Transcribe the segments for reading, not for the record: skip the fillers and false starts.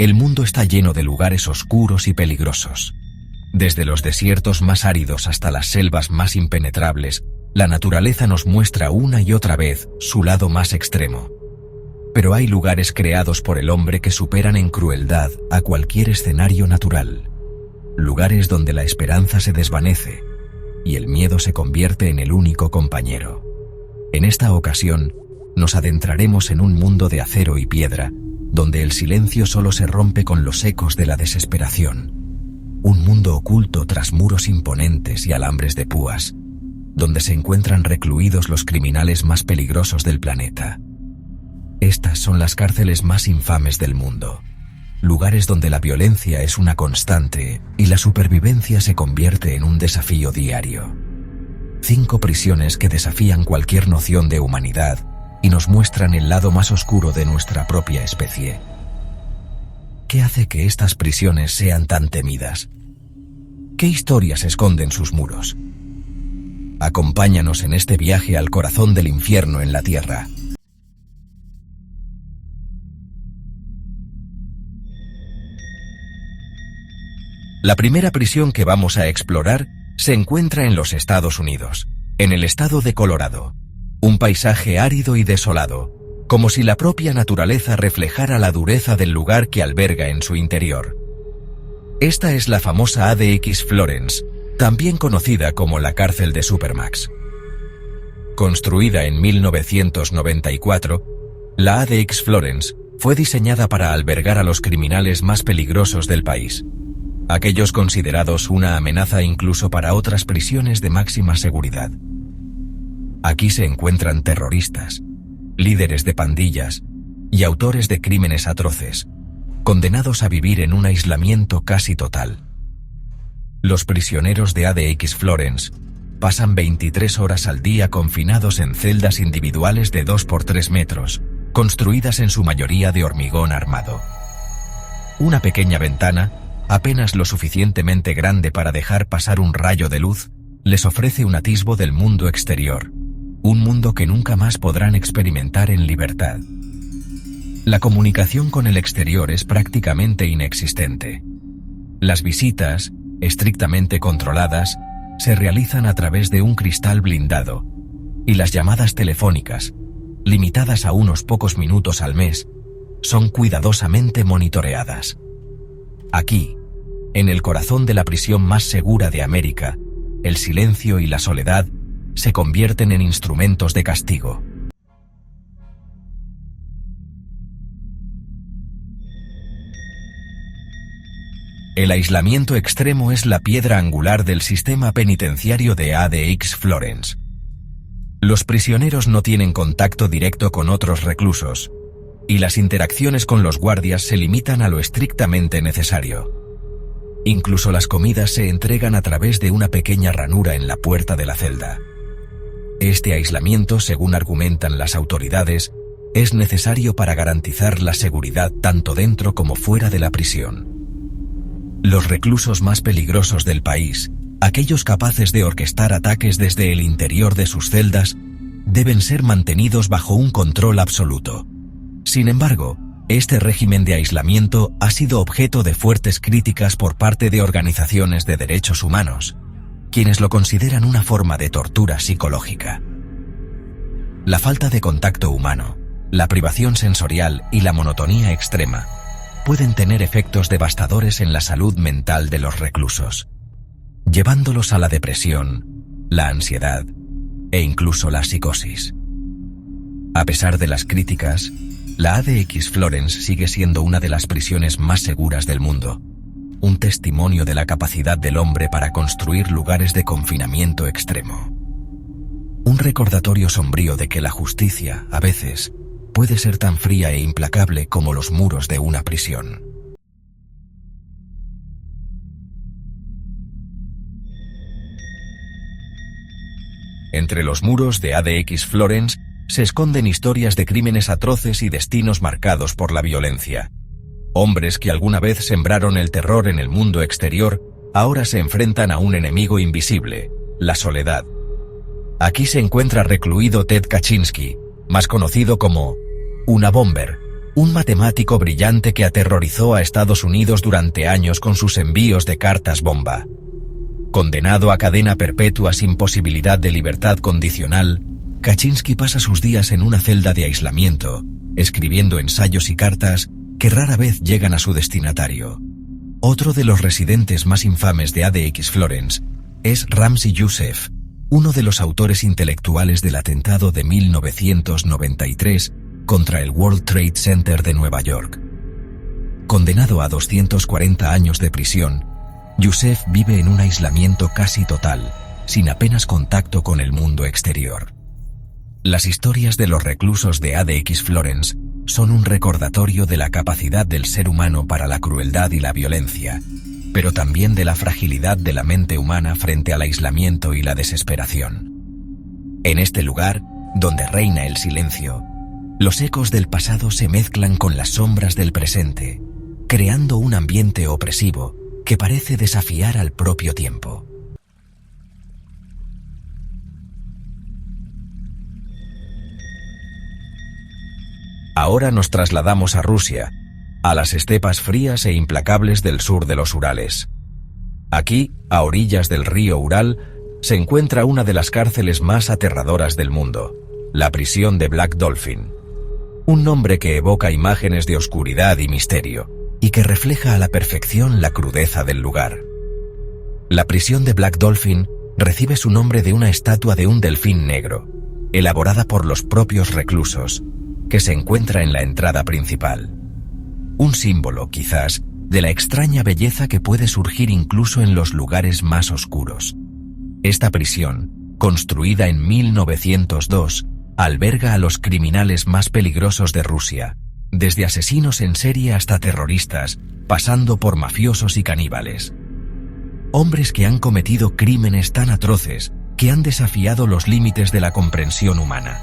el mundo está lleno de lugares oscuros y peligrosos. Desde los desiertos más áridos hasta las selvas más impenetrables, la naturaleza nos muestra una y otra vez su lado más extremo. Pero hay lugares creados por el hombre que superan en crueldad a cualquier escenario natural. Lugares donde la esperanza se desvanece y el miedo se convierte en el único compañero. En esta ocasión, nos adentraremos en un mundo de acero y piedra, donde el silencio solo se rompe con los ecos de la desesperación. Un mundo oculto tras muros imponentes y alambres de púas, donde se encuentran recluidos los criminales más peligrosos del planeta. Estas son las cárceles más infames del mundo, lugares donde la violencia es una constante y la supervivencia se convierte en un desafío diario. 5 prisiones que desafían cualquier noción de humanidad y nos muestran el lado más oscuro de nuestra propia especie. ¿Qué hace que estas prisiones sean tan temidas? ¿Qué historias esconden sus muros? Acompáñanos en este viaje al corazón del infierno en la Tierra. La primera prisión que vamos a explorar se encuentra en los Estados Unidos, en el estado de Colorado. Un paisaje árido y desolado, como si la propia naturaleza reflejara la dureza del lugar que alberga en su interior. Esta es la famosa ADX Florence, también conocida como la cárcel de Supermax. Construida en 1994, la ADX Florence fue diseñada para albergar a los criminales más peligrosos del país, aquellos considerados una amenaza incluso para otras prisiones de máxima seguridad. Aquí se encuentran terroristas, líderes de pandillas y autores de crímenes atroces, condenados a vivir en un aislamiento casi total. Los prisioneros de ADX Florence pasan 23 horas al día confinados en celdas individuales de 2 por 3 metros, construidas en su mayoría de hormigón armado. Una pequeña ventana, apenas lo suficientemente grande para dejar pasar un rayo de luz, les ofrece un atisbo del mundo exterior, un mundo que nunca más podrán experimentar en libertad. La comunicación con el exterior es prácticamente inexistente. Las visitas, estrictamente controladas, se realizan a través de un cristal blindado, y las llamadas telefónicas, limitadas a unos pocos minutos al mes, son cuidadosamente monitoreadas. Aquí, en el corazón de la prisión más segura de América, el silencio y la soledad se convierten en instrumentos de castigo. El aislamiento extremo es la piedra angular del sistema penitenciario de ADX Florence. Los prisioneros no tienen contacto directo con otros reclusos, y las interacciones con los guardias se limitan a lo estrictamente necesario. Incluso las comidas se entregan a través de una pequeña ranura en la puerta de la celda. Este aislamiento, según argumentan las autoridades, es necesario para garantizar la seguridad tanto dentro como fuera de la prisión. Los reclusos más peligrosos del país, aquellos capaces de orquestar ataques desde el interior de sus celdas, deben ser mantenidos bajo un control absoluto. Sin embargo, este régimen de aislamiento ha sido objeto de fuertes críticas por parte de organizaciones de derechos humanos, quienes lo consideran una forma de tortura psicológica. La falta de contacto humano, la privación sensorial y la monotonía extrema pueden tener efectos devastadores en la salud mental de los reclusos, llevándolos a la depresión, la ansiedad e incluso la psicosis. A pesar de las críticas, la ADX Florence sigue siendo una de las prisiones más seguras del mundo, un testimonio de la capacidad del hombre para construir lugares de confinamiento extremo. Un recordatorio sombrío de que la justicia, a veces, puede ser tan fría e implacable como los muros de una prisión. Entre los muros de ADX Florence se esconden historias de crímenes atroces y destinos marcados por la violencia. Hombres que alguna vez sembraron el terror en el mundo exterior, ahora se enfrentan a un enemigo invisible, la soledad. Aquí se encuentra recluido Ted Kaczynski, más conocido como Unabomber, un matemático brillante que aterrorizó a Estados Unidos durante años con sus envíos de cartas bomba. Condenado a cadena perpetua sin posibilidad de libertad condicional, Kaczynski pasa sus días en una celda de aislamiento, escribiendo ensayos y cartas que rara vez llegan a su destinatario. Otro de los residentes más infames de ADX Florence es Ramzi Youssef, uno de los autores intelectuales del atentado de 1993 contra el World Trade Center de Nueva York. Condenado a 240 años de prisión, Youssef vive en un aislamiento casi total, sin apenas contacto con el mundo exterior. Las historias de los reclusos de ADX Florence son un recordatorio de la capacidad del ser humano para la crueldad y la violencia, pero también de la fragilidad de la mente humana frente al aislamiento y la desesperación. En este lugar, donde reina el silencio, los ecos del pasado se mezclan con las sombras del presente, creando un ambiente opresivo que parece desafiar al propio tiempo. Ahora nos trasladamos a Rusia, a las estepas frías e implacables del sur de los Urales. Aquí, a orillas del río Ural, se encuentra una de las cárceles más aterradoras del mundo, la prisión de Black Dolphin. Un nombre que evoca imágenes de oscuridad y misterio, y que refleja a la perfección la crudeza del lugar. La prisión de Black Dolphin recibe su nombre de una estatua de un delfín negro, elaborada por los propios reclusos, que se encuentra en la entrada principal. Un símbolo, quizás, de la extraña belleza que puede surgir incluso en los lugares más oscuros. Esta prisión, construida en 1902, alberga a los criminales más peligrosos de Rusia, desde asesinos en serie hasta terroristas, pasando por mafiosos y caníbales. Hombres que han cometido crímenes tan atroces que han desafiado los límites de la comprensión humana.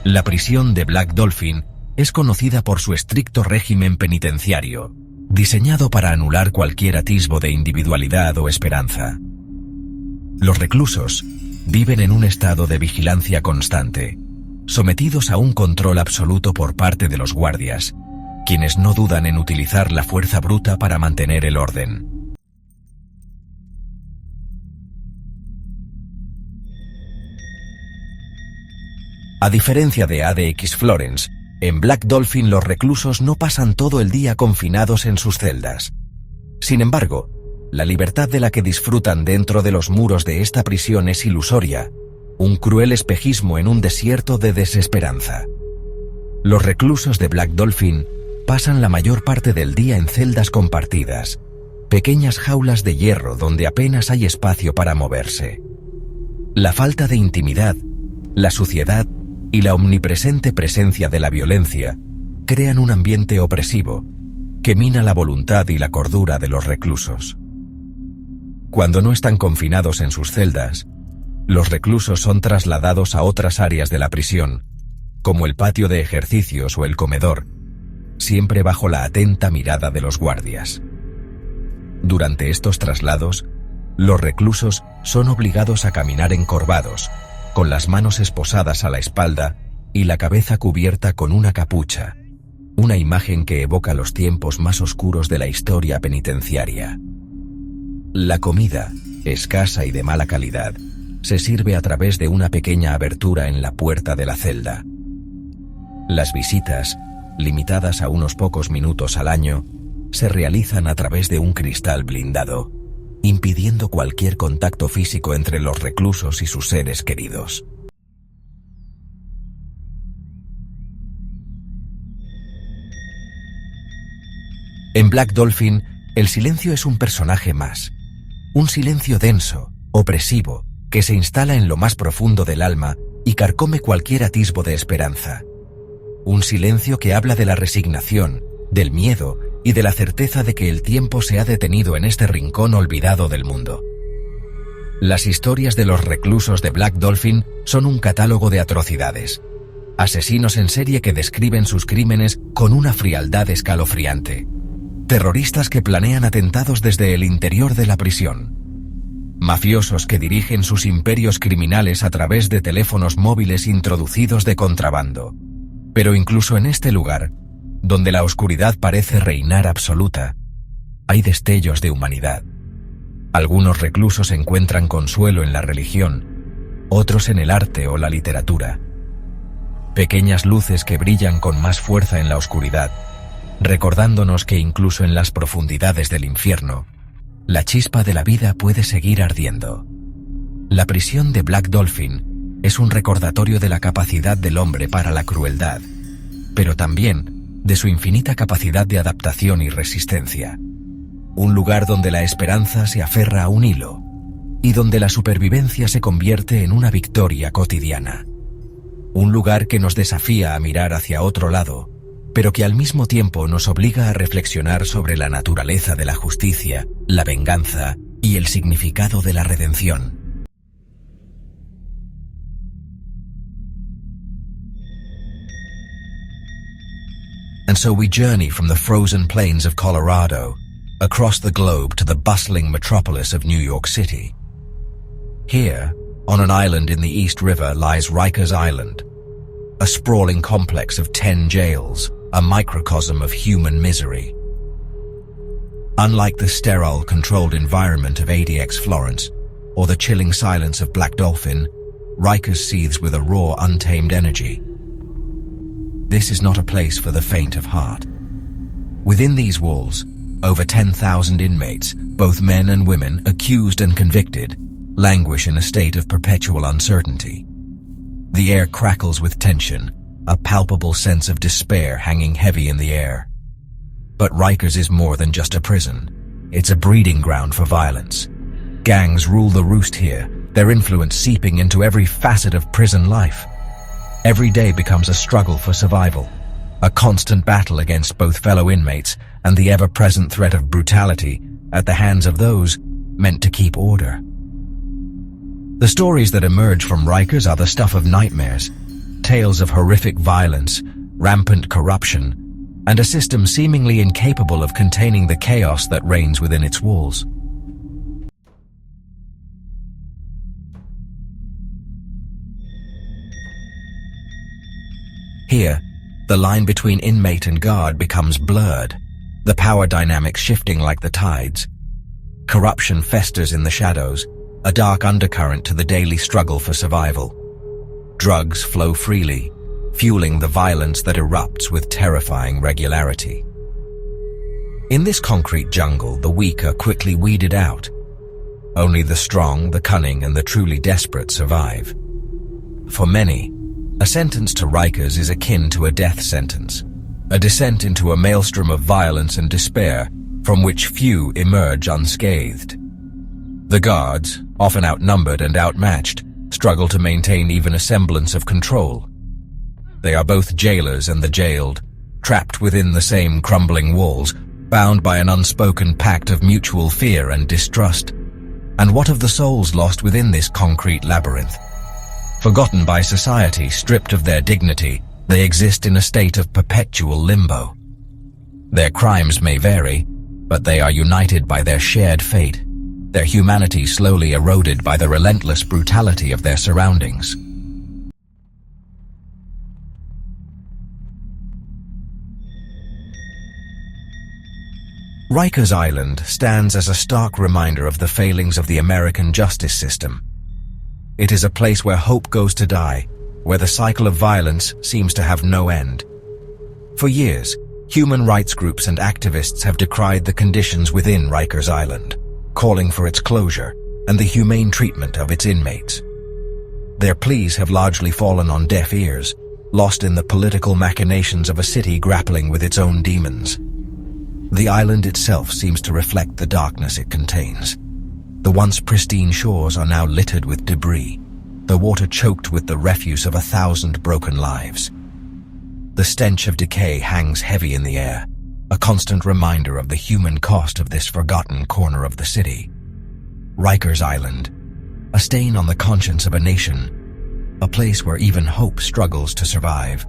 La prisión de Black Dolphin es conocida por su estricto régimen penitenciario, diseñado para anular cualquier atisbo de individualidad o esperanza. Los reclusos viven en un estado de vigilancia constante, sometidos a un control absoluto por parte de los guardias, quienes no dudan en utilizar la fuerza bruta para mantener el orden. A diferencia de ADX Florence, en Black Dolphin los reclusos no pasan todo el día confinados en sus celdas. Sin embargo, la libertad de la que disfrutan dentro de los muros de esta prisión es ilusoria, un cruel espejismo en un desierto de desesperanza. Los reclusos de Black Dolphin pasan la mayor parte del día en celdas compartidas, pequeñas jaulas de hierro donde apenas hay espacio para moverse. La falta de intimidad, la suciedad y la omnipresente presencia de la violencia crean un ambiente opresivo que mina la voluntad y la cordura de los reclusos. Cuando no están confinados en sus celdas, los reclusos son trasladados a otras áreas de la prisión, como el patio de ejercicios o el comedor, siempre bajo la atenta mirada de los guardias. Durante estos traslados, los reclusos son obligados a caminar encorvados, con las manos esposadas a la espalda y la cabeza cubierta con una capucha, una imagen que evoca los tiempos más oscuros de la historia penitenciaria. La comida, escasa y de mala calidad, se sirve a través de una pequeña abertura en la puerta de la celda. Las visitas, limitadas a unos pocos minutos al año, se realizan a través de un cristal blindado, impidiendo cualquier contacto físico entre los reclusos y sus seres queridos. En Black Dolphin, el silencio es un personaje más. Un silencio denso, opresivo, que se instala en lo más profundo del alma y carcome cualquier atisbo de esperanza. Un silencio que habla de la resignación, del miedo y de la certeza de que el tiempo se ha detenido en este rincón olvidado del mundo. Las historias de los reclusos de Black Dolphin son un catálogo de atrocidades. Asesinos en serie que describen sus crímenes con una frialdad escalofriante. Terroristas que planean atentados desde el interior de la prisión. Mafiosos que dirigen sus imperios criminales a través de teléfonos móviles introducidos de contrabando. Pero incluso en este lugar, Donde la oscuridad parece reinar absoluta, hay destellos de humanidad. Algunos reclusos encuentran consuelo en la religión, otros en el arte o la literatura. Pequeñas luces que brillan con más fuerza en la oscuridad, recordándonos que incluso en las profundidades del infierno, la chispa de la vida puede seguir ardiendo. La prisión de Black Dolphin es un recordatorio de la capacidad del hombre para la crueldad, pero también de su infinita capacidad de adaptación y resistencia. Un lugar donde la esperanza se aferra a un hilo y donde la supervivencia se convierte en una victoria cotidiana. Un lugar que nos desafía a mirar hacia otro lado, pero que al mismo tiempo nos obliga a reflexionar sobre la naturaleza de la justicia, la venganza y el significado de la redención. And so we journey from the frozen plains of Colorado across the globe to the bustling metropolis of New York City. Here, on an island in the East River, lies Rikers Island, a sprawling complex of 10 jails, a microcosm of human misery. Unlike the sterile, controlled environment of ADX Florence or the chilling silence of Black Dolphin, Rikers seethes with a raw, untamed energy. This is not a place for the faint of heart. Within these walls, over 10,000 inmates, both men and women, accused and convicted, languish in a state of perpetual uncertainty. The air crackles with tension, a palpable sense of despair hanging heavy in the air. But Rikers is more than just a prison. It's a breeding ground for violence. Gangs rule the roost here, their influence seeping into every facet of prison life. Every day becomes a struggle for survival, a constant battle against both fellow inmates and the ever-present threat of brutality at the hands of those meant to keep order. The stories that emerge from Rikers are the stuff of nightmares, tales of horrific violence, rampant corruption, and a system seemingly incapable of containing the chaos that reigns within its walls. Here, the line between inmate and guard becomes blurred, the power dynamics shifting like the tides. Corruption festers in the shadows, a dark undercurrent to the daily struggle for survival. Drugs flow freely, fueling the violence that erupts with terrifying regularity. In this concrete jungle, the weak are quickly weeded out. Only the strong, the cunning, and the truly desperate survive. For many, a sentence to Rikers is akin to a death sentence, a descent into a maelstrom of violence and despair from which few emerge unscathed. The guards, often outnumbered and outmatched, struggle to maintain even a semblance of control. They are both jailers and the jailed, trapped within the same crumbling walls, bound by an unspoken pact of mutual fear and distrust. And what of the souls lost within this concrete labyrinth? Forgotten by society, stripped of their dignity, they exist in a state of perpetual limbo. Their crimes may vary, but they are united by their shared fate, their humanity slowly eroded by the relentless brutality of their surroundings. Rikers Island stands as a stark reminder of the failings of the American justice system. It is a place where hope goes to die, where the cycle of violence seems to have no end. For years, human rights groups and activists have decried the conditions within Rikers Island, calling for its closure and the humane treatment of its inmates. Their pleas have largely fallen on deaf ears, lost in the political machinations of a city grappling with its own demons. The island itself seems to reflect the darkness it contains. The once pristine shores are now littered with debris, the water choked with the refuse of 1,000 broken lives. The stench of decay hangs heavy in the air, a constant reminder of the human cost of this forgotten corner of the city. Rikers Island, a stain on the conscience of a nation, a place where even hope struggles to survive.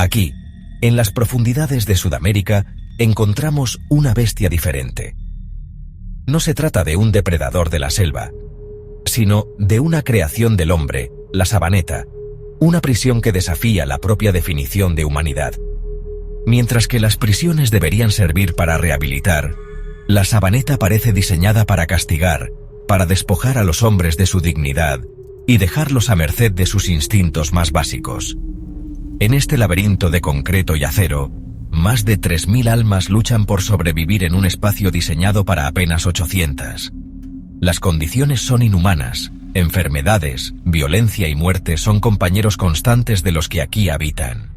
Aquí, en las profundidades de Sudamérica, encontramos una bestia diferente. No se trata de un depredador de la selva, sino de una creación del hombre, la Sabaneta, una prisión que desafía la propia definición de humanidad. Mientras que las prisiones deberían servir para rehabilitar, la Sabaneta parece diseñada para castigar, para despojar a los hombres de su dignidad y dejarlos a merced de sus instintos más básicos. En este laberinto de concreto y acero, más de 3.000 almas luchan por sobrevivir en un espacio diseñado para apenas 800. Las condiciones son inhumanas, enfermedades, violencia y muerte son compañeros constantes de los que aquí habitan.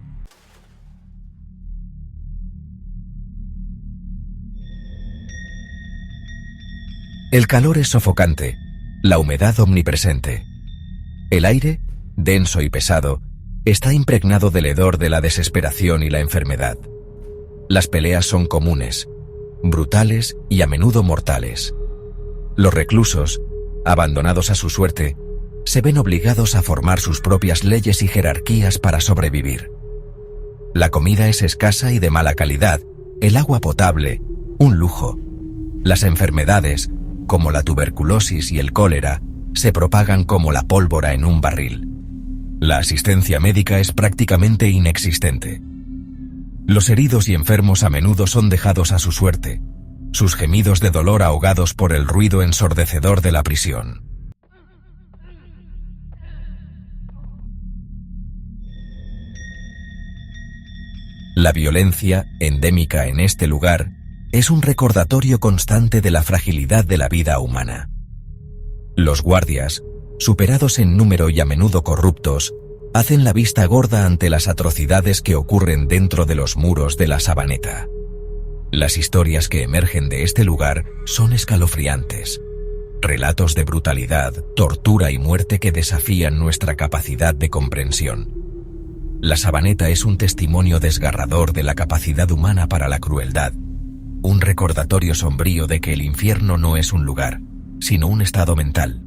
El calor es sofocante, la humedad omnipresente. El aire, denso y pesado, está impregnado del hedor de la desesperación y la enfermedad. Las peleas son comunes, brutales y a menudo mortales. Los reclusos, abandonados a su suerte, se ven obligados a formar sus propias leyes y jerarquías para sobrevivir. La comida es escasa y de mala calidad, el agua potable, un lujo. Las enfermedades, como la tuberculosis y el cólera, se propagan como la pólvora en un barril. La asistencia médica es prácticamente inexistente. Los heridos y enfermos a menudo son dejados a su suerte, sus gemidos de dolor ahogados por el ruido ensordecedor de la prisión. La violencia, endémica en este lugar, es un recordatorio constante de la fragilidad de la vida humana. Los guardias, superados en número y a menudo corruptos, hacen la vista gorda ante las atrocidades que ocurren dentro de los muros de la Sabaneta. Las historias que emergen de este lugar son escalofriantes. Relatos de brutalidad, tortura y muerte que desafían nuestra capacidad de comprensión. La Sabaneta es un testimonio desgarrador de la capacidad humana para la crueldad, un recordatorio sombrío de que el infierno no es un lugar, sino un estado mental.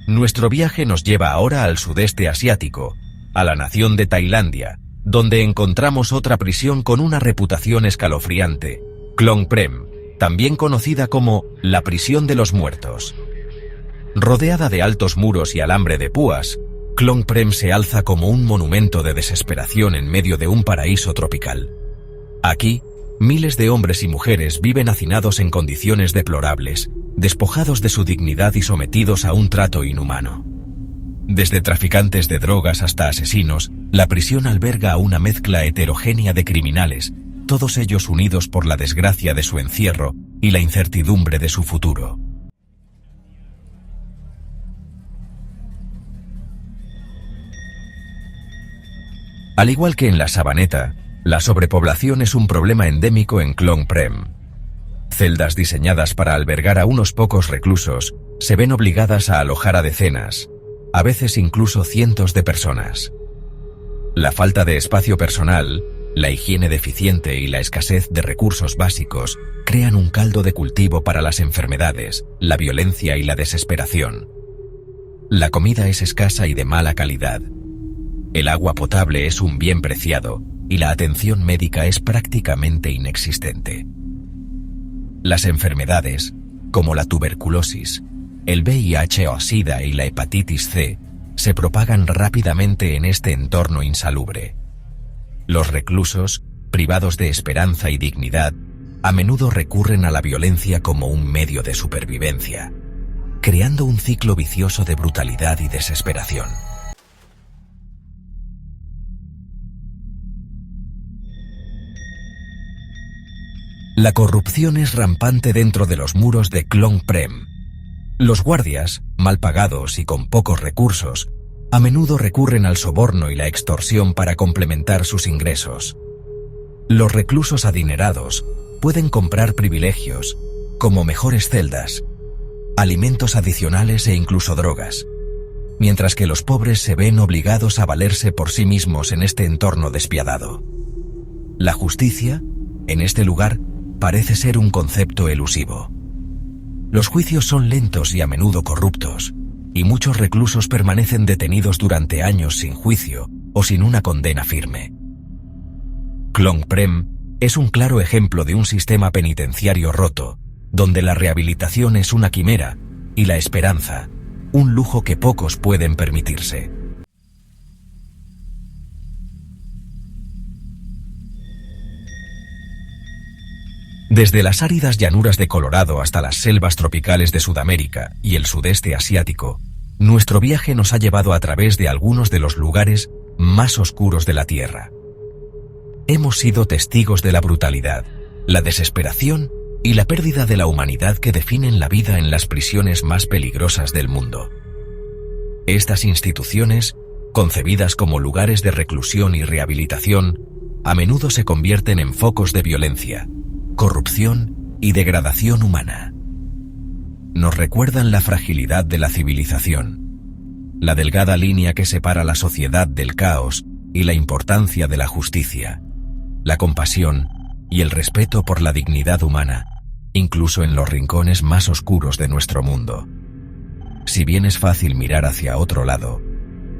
Nuestro viaje nos lleva ahora al sudeste asiático, a la nación de Tailandia, donde encontramos otra prisión con una reputación escalofriante, Klong Prem, también conocida como la prisión de los muertos. Rodeada de altos muros y alambre de púas, Klong Prem se alza como un monumento de desesperación en medio de un paraíso tropical. Aquí, miles de hombres y mujeres viven hacinados en condiciones deplorables, despojados de su dignidad y sometidos a un trato inhumano. Desde traficantes de drogas hasta asesinos, la prisión alberga a una mezcla heterogénea de criminales, todos ellos unidos por la desgracia de su encierro y la incertidumbre de su futuro. Al igual que en la Sabaneta, la sobrepoblación es un problema endémico en Klong Prem. Celdas diseñadas para albergar a unos pocos reclusos se ven obligadas a alojar a decenas, a veces incluso cientos de personas. La falta de espacio personal, la higiene deficiente y la escasez de recursos básicos crean un caldo de cultivo para las enfermedades, la violencia y la desesperación. La comida es escasa y de mala calidad. El agua potable es un bien preciado y la atención médica es prácticamente inexistente. Las enfermedades, como la tuberculosis, el VIH o SIDA y la hepatitis C, se propagan rápidamente en este entorno insalubre. Los reclusos, privados de esperanza y dignidad, a menudo recurren a la violencia como un medio de supervivencia, creando un ciclo vicioso de brutalidad y desesperación. La corrupción es rampante dentro de los muros de Klong Prem. Los guardias, mal pagados y con pocos recursos, a menudo recurren al soborno y la extorsión para complementar sus ingresos. Los reclusos adinerados pueden comprar privilegios, como mejores celdas, alimentos adicionales e incluso drogas, mientras que los pobres se ven obligados a valerse por sí mismos en este entorno despiadado. La justicia, en este lugar, parece ser un concepto elusivo. Los juicios son lentos y a menudo corruptos, y muchos reclusos permanecen detenidos durante años sin juicio o sin una condena firme. Klong Prem es un claro ejemplo de un sistema penitenciario roto, donde la rehabilitación es una quimera y la esperanza, un lujo que pocos pueden permitirse. Desde las áridas llanuras de Colorado hasta las selvas tropicales de Sudamérica y el sudeste asiático, nuestro viaje nos ha llevado a través de algunos de los lugares más oscuros de la Tierra. Hemos sido testigos de la brutalidad, la desesperación y la pérdida de la humanidad que definen la vida en las prisiones más peligrosas del mundo. Estas instituciones, concebidas como lugares de reclusión y rehabilitación, a menudo se convierten en focos de violencia, corrupción y degradación humana. Nos recuerdan la fragilidad de la civilización, la delgada línea que separa la sociedad del caos y la importancia de la justicia, la compasión y el respeto por la dignidad humana, incluso en los rincones más oscuros de nuestro mundo. Si bien es fácil mirar hacia otro lado,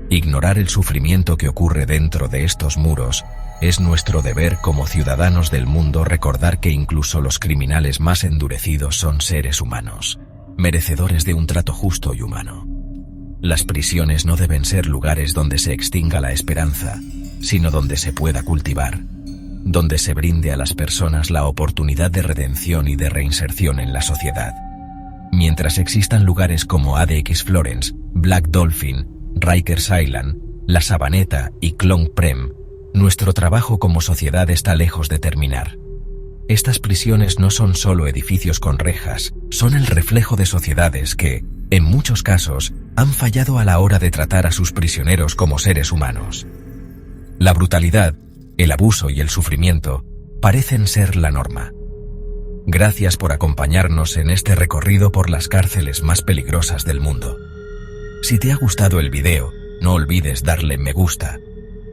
ignorar el sufrimiento que ocurre dentro de estos muros, es nuestro deber como ciudadanos del mundo recordar que incluso los criminales más endurecidos son seres humanos, merecedores de un trato justo y humano. Las prisiones no deben ser lugares donde se extinga la esperanza, sino donde se pueda cultivar, donde se brinde a las personas la oportunidad de redención y de reinserción en la sociedad. Mientras existan lugares como ADX Florence, Black Dolphin, Rikers Island, La Sabaneta y Phnom Penh, nuestro trabajo como sociedad está lejos de terminar. Estas prisiones no son solo edificios con rejas, son el reflejo de sociedades que, en muchos casos, han fallado a la hora de tratar a sus prisioneros como seres humanos. La brutalidad, el abuso y el sufrimiento parecen ser la norma. Gracias por acompañarnos en este recorrido por las cárceles más peligrosas del mundo. Si te ha gustado el video, no olvides darle me gusta,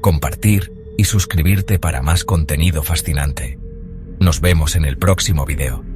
compartir y suscribirte para más contenido fascinante. Nos vemos en el próximo video.